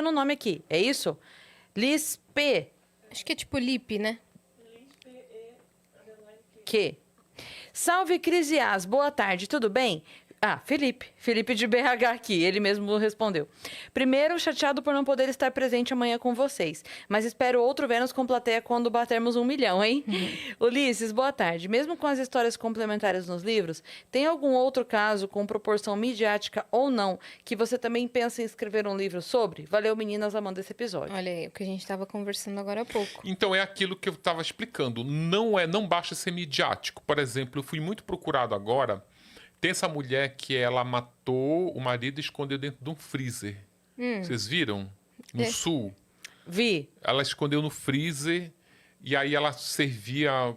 no nome aqui, é isso? Lispe. Acho que é tipo Lipe, né? Que? Salve, Crisias. Boa tarde, tudo bem? Felipe de BH aqui, ele mesmo respondeu. Primeiro, chateado por não poder estar presente amanhã com vocês, mas espero outro Vênus com plateia quando batermos 1 milhão, hein? Ulisses, boa tarde. Mesmo com as histórias complementares nos livros, tem algum outro caso com proporção midiática ou não que você também pensa em escrever um livro sobre? Valeu, meninas, amando esse episódio. Olha aí, o que a gente estava conversando agora há pouco. Então, é aquilo que eu estava explicando. Não basta ser midiático. Por exemplo, eu fui muito procurado agora. Tem essa mulher que ela matou o marido e escondeu dentro de um freezer. Vocês viram? No sul. Vi. Ela escondeu no freezer e aí ela servia...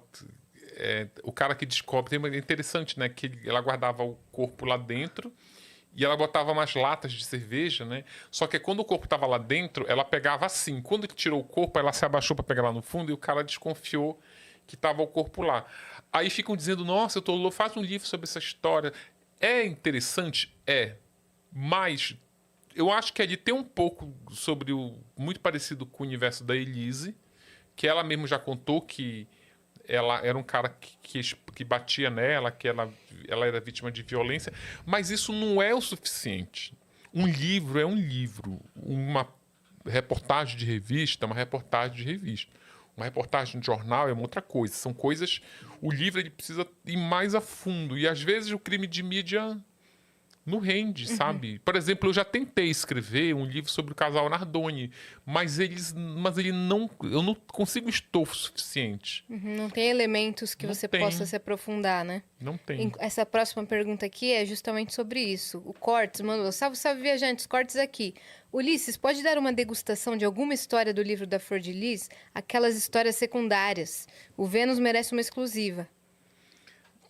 o cara que descobre... É interessante, né? Que ela guardava o corpo lá dentro e ela botava umas latas de cerveja, né? Só que quando o corpo estava lá dentro, ela pegava assim. Quando tirou o corpo, ela se abaixou para pegar lá no fundo e o cara desconfiou que estava o corpo lá. Aí ficam dizendo, nossa, faz um livro sobre essa história. É interessante? É. Mas eu acho que ali tem um pouco sobre muito parecido com o universo da Elise, que ela mesmo já contou que ela era um cara que batia nela, que ela era vítima de violência. Mas isso não é o suficiente. Um livro é um livro. Uma reportagem de revista é uma reportagem de revista. Uma reportagem de jornal é uma outra coisa. São coisas... O livro ele precisa ir mais a fundo. E, às vezes, o crime de mídia não rende, sabe? Por exemplo, eu já tentei escrever um livro sobre o casal Nardoni, mas eu não consigo estofo suficiente. Não tem elementos que você possa se aprofundar, né? Não tem. Essa próxima pergunta aqui é justamente sobre isso. O Cortes mandou, salve, viajantes, Cortes aqui. Ulisses, pode dar uma degustação de alguma história do livro da Flor de Lis? Aquelas histórias secundárias. O Vênus merece uma exclusiva.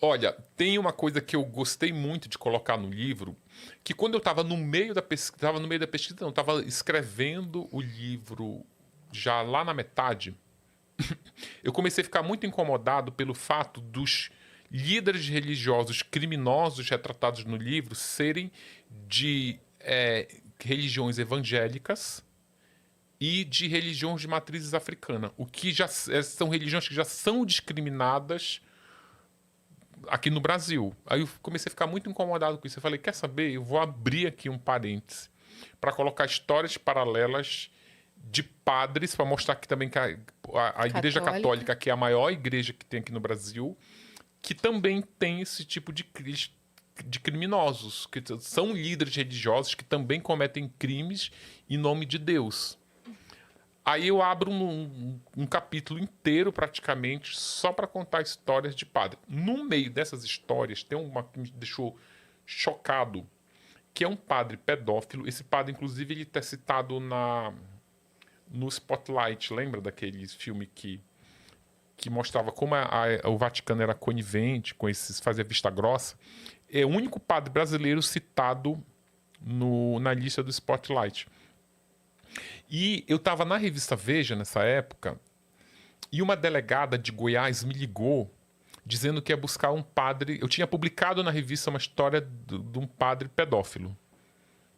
Olha, tem uma coisa que eu gostei muito de colocar no livro, que quando eu estava no meio da pesquisa, não, estava escrevendo o livro já lá na metade, eu comecei a ficar muito incomodado pelo fato dos líderes religiosos criminosos retratados no livro serem de religiões evangélicas e de religiões de matrizes africanas, o que já são religiões que já são discriminadas aqui no Brasil. Aí eu comecei a ficar muito incomodado com isso. Eu falei, quer saber? Eu vou abrir aqui um parêntese para colocar histórias paralelas de padres, para mostrar que também que a Igreja Católica, que é a maior igreja que tem aqui no Brasil, que também tem esse tipo de criminosos, que são líderes religiosos que também cometem crimes em nome de Deus. Aí eu abro um capítulo inteiro, praticamente, só para contar histórias de padre. No meio dessas histórias, tem uma que me deixou chocado, que é um padre pedófilo. Esse padre, inclusive, ele está citado no Spotlight. Lembra daquele filme que mostrava como o Vaticano era conivente com esses, fazia vista grossa? É o único padre brasileiro citado na lista do Spotlight. E eu estava na revista Veja nessa época e uma delegada de Goiás me ligou dizendo que ia buscar um padre. Eu tinha publicado na revista uma história de um padre pedófilo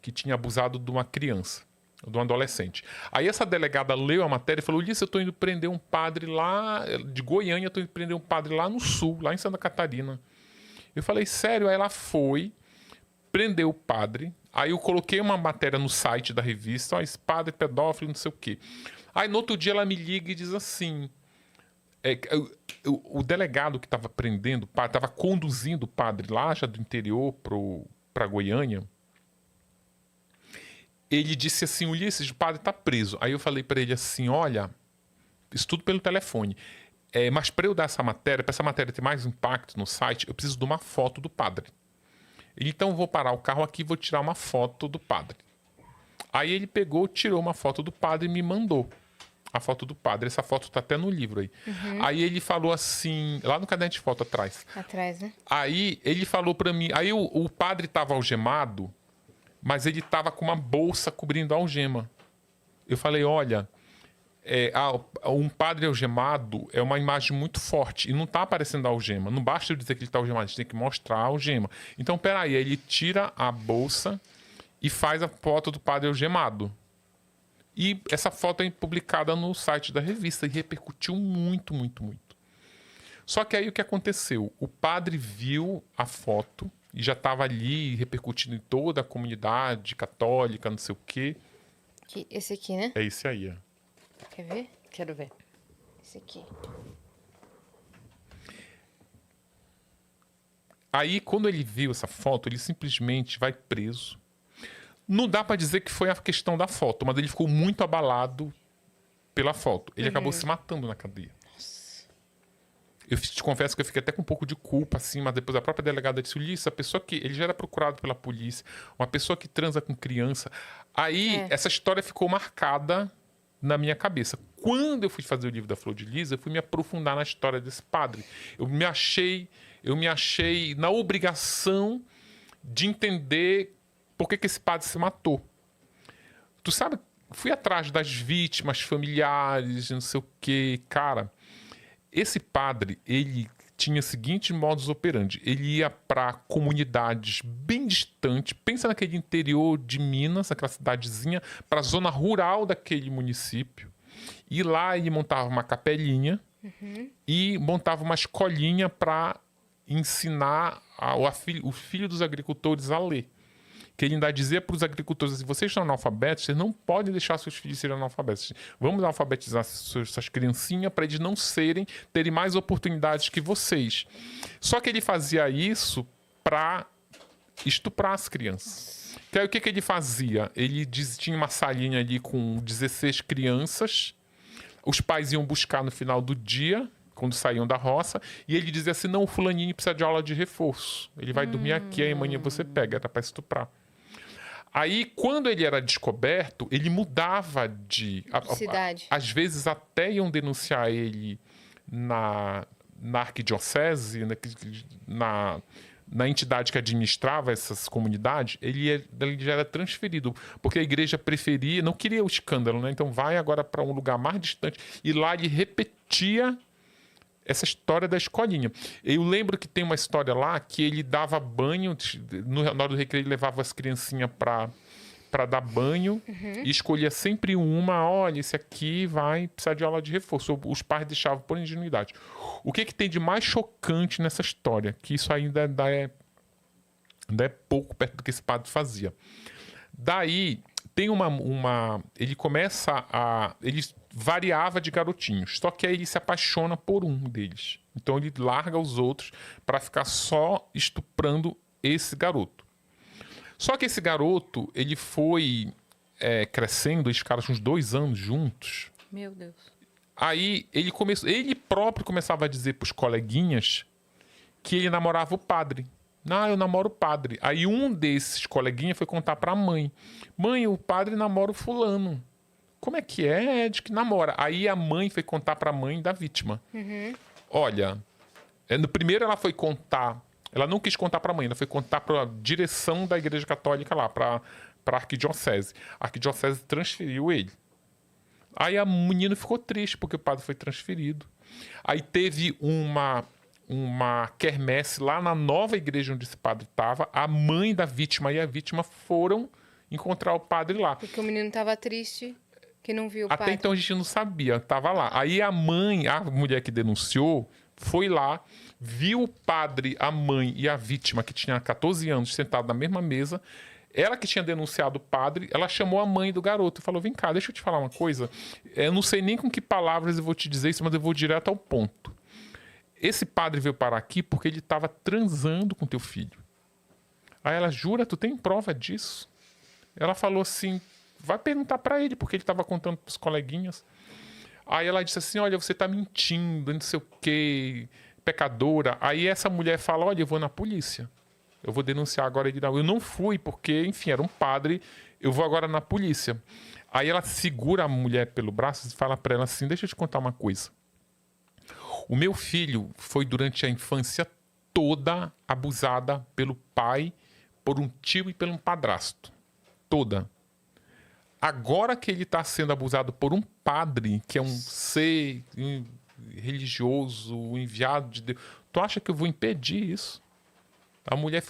que tinha abusado de uma criança, de um adolescente. Aí essa delegada leu a matéria e falou, Ulisses, eu estou indo prender um padre lá de Goiânia, estou indo prender um padre lá no sul, lá em Santa Catarina. Eu falei, sério? Aí ela foi, prendeu o padre. Aí eu coloquei uma matéria no site da revista, esse padre pedófilo, não sei o quê. Aí no outro dia ela me liga e diz assim, o delegado que estava prendendo o padre, estava conduzindo o padre lá já do interior para Goiânia, ele disse assim, Ulisses, o padre está preso. Aí eu falei para ele assim, olha, isso tudo pelo telefone, mas para eu dar essa matéria, para essa matéria ter mais impacto no site, eu preciso de uma foto do padre. Então eu vou parar o carro aqui e vou tirar uma foto do padre. Aí ele pegou, tirou uma foto do padre e me mandou a foto do padre. Essa foto tá até no livro aí. Aí ele falou assim, lá no caderno de foto atrás. Atrás, né? Aí ele falou pra mim, aí o padre tava algemado, mas ele tava com uma bolsa cobrindo a algema. Eu falei, olha, um padre algemado é uma imagem muito forte e não está aparecendo a algema. Não basta eu dizer que ele está algemado, a gente tem que mostrar a algema. Então, peraí, aí ele tira a bolsa e faz a foto do padre algemado. E essa foto é publicada no site da revista e repercutiu muito, muito, muito. Só que aí o que aconteceu? O padre viu a foto e já estava ali repercutindo em toda a comunidade católica, não sei o quê. Esse aqui, né? É esse aí, ó. Quer ver? Quero ver. Esse aqui. Aí, quando ele viu essa foto, ele simplesmente vai preso. Não dá para dizer que foi a questão da foto, mas ele ficou muito abalado pela foto. Ele acabou se matando na cadeia. Eu te confesso que eu fiquei até com um pouco de culpa, assim, mas depois a própria delegada disse, Ulisses, a pessoa que... Ele já era procurado pela polícia, uma pessoa que transa com criança. Aí, essa história ficou marcada na minha cabeça. Quando eu fui fazer o livro da Flor de Lis, eu fui me aprofundar na história desse padre. Eu me achei na obrigação de entender por que esse padre se matou. Tu sabe, fui atrás das vítimas, familiares, não sei o quê. Cara, esse padre, ele tinha o seguinte modus operandi. Ele ia para comunidades bem distantes. Pensa naquele interior de Minas, aquela cidadezinha, para a zona rural daquele município. E lá ele montava uma capelinha e montava uma escolinha para ensinar o filho dos agricultores a ler. Que ele ainda dizia para os agricultores, se vocês são analfabetos, vocês não podem deixar seus filhos serem analfabetos. Vamos alfabetizar suas criancinhas para eles não terem mais oportunidades que vocês. Só que ele fazia isso para estuprar as crianças. Que aí o que ele fazia? Ele tinha uma salinha ali com 16 crianças, os pais iam buscar no final do dia, quando saíam da roça, e ele dizia assim, não, o fulaninho precisa de aula de reforço. Ele vai dormir aqui, aí amanhã você pega, era para estuprar. Aí, quando ele era descoberto, ele mudava de... cidade. Às vezes até iam denunciar ele na arquidiocese, na entidade que administrava essas comunidades, ele já era transferido, porque a igreja preferia, não queria o escândalo, né? Então vai agora para um lugar mais distante. E lá ele repetia essa história da escolinha. Eu lembro que tem uma história lá que ele dava banho, na hora do recreio ele levava as criancinhas para dar banho e escolhia sempre uma, olha, esse aqui vai precisar de aula de reforço. Os pais deixavam por ingenuidade. O que tem de mais chocante nessa história? Que isso ainda é pouco perto do que esse padre fazia. Daí, tem ele começa a... Ele variava de garotinhos, só que aí ele se apaixona por um deles. Então ele larga os outros para ficar só estuprando esse garoto. Só que esse garoto, ele foi crescendo, eles ficaram uns 2 anos juntos. Meu Deus. Aí ele próprio começava a dizer para os coleguinhas que ele namorava o padre. Não, eu namoro o padre. Aí um desses coleguinhas foi contar para a mãe. Mãe, o padre namora o fulano. Como é que é? De que namora. Aí a mãe foi contar para a mãe da vítima. Olha, no primeiro ela foi contar... Ela não quis contar para a mãe, ela foi contar para a direção da Igreja Católica lá, para a arquidiocese. A arquidiocese transferiu ele. Aí a menina ficou triste porque o padre foi transferido. Aí teve uma quermesse lá na nova igreja onde esse padre estava. A mãe da vítima e a vítima foram encontrar o padre lá. Porque o menino estava triste que não viu o padre. Até então a gente não sabia, estava lá. Aí a mulher que denunciou, foi lá, viu o padre, a mãe e a vítima, que tinha 14 anos, sentado na mesma mesa. Ela que tinha denunciado o padre, ela chamou a mãe do garoto e falou, vem cá, deixa eu te falar uma coisa. Eu não sei nem com que palavras eu vou te dizer isso, mas eu vou direto ao ponto. Esse padre veio parar aqui porque ele estava transando com teu filho. Aí ela, jura, tu tem prova disso? Ela falou assim, vai perguntar para ele, porque ele estava contando para os coleguinhas. Aí ela disse assim, olha, você está mentindo, não sei o quê, pecadora. Aí essa mulher fala, olha, eu vou na polícia. Eu vou denunciar agora ele. Eu não fui, porque, enfim, era um padre, eu vou agora na polícia. Aí ela segura a mulher pelo braço e fala para ela assim, deixa eu te contar uma coisa. O meu filho foi durante a infância toda abusada pelo pai, por um tio e por um padrasto. Toda. Agora que ele está sendo abusado por um padre, que é um ser religioso, um enviado de Deus, tu acha que eu vou impedir isso? A mulher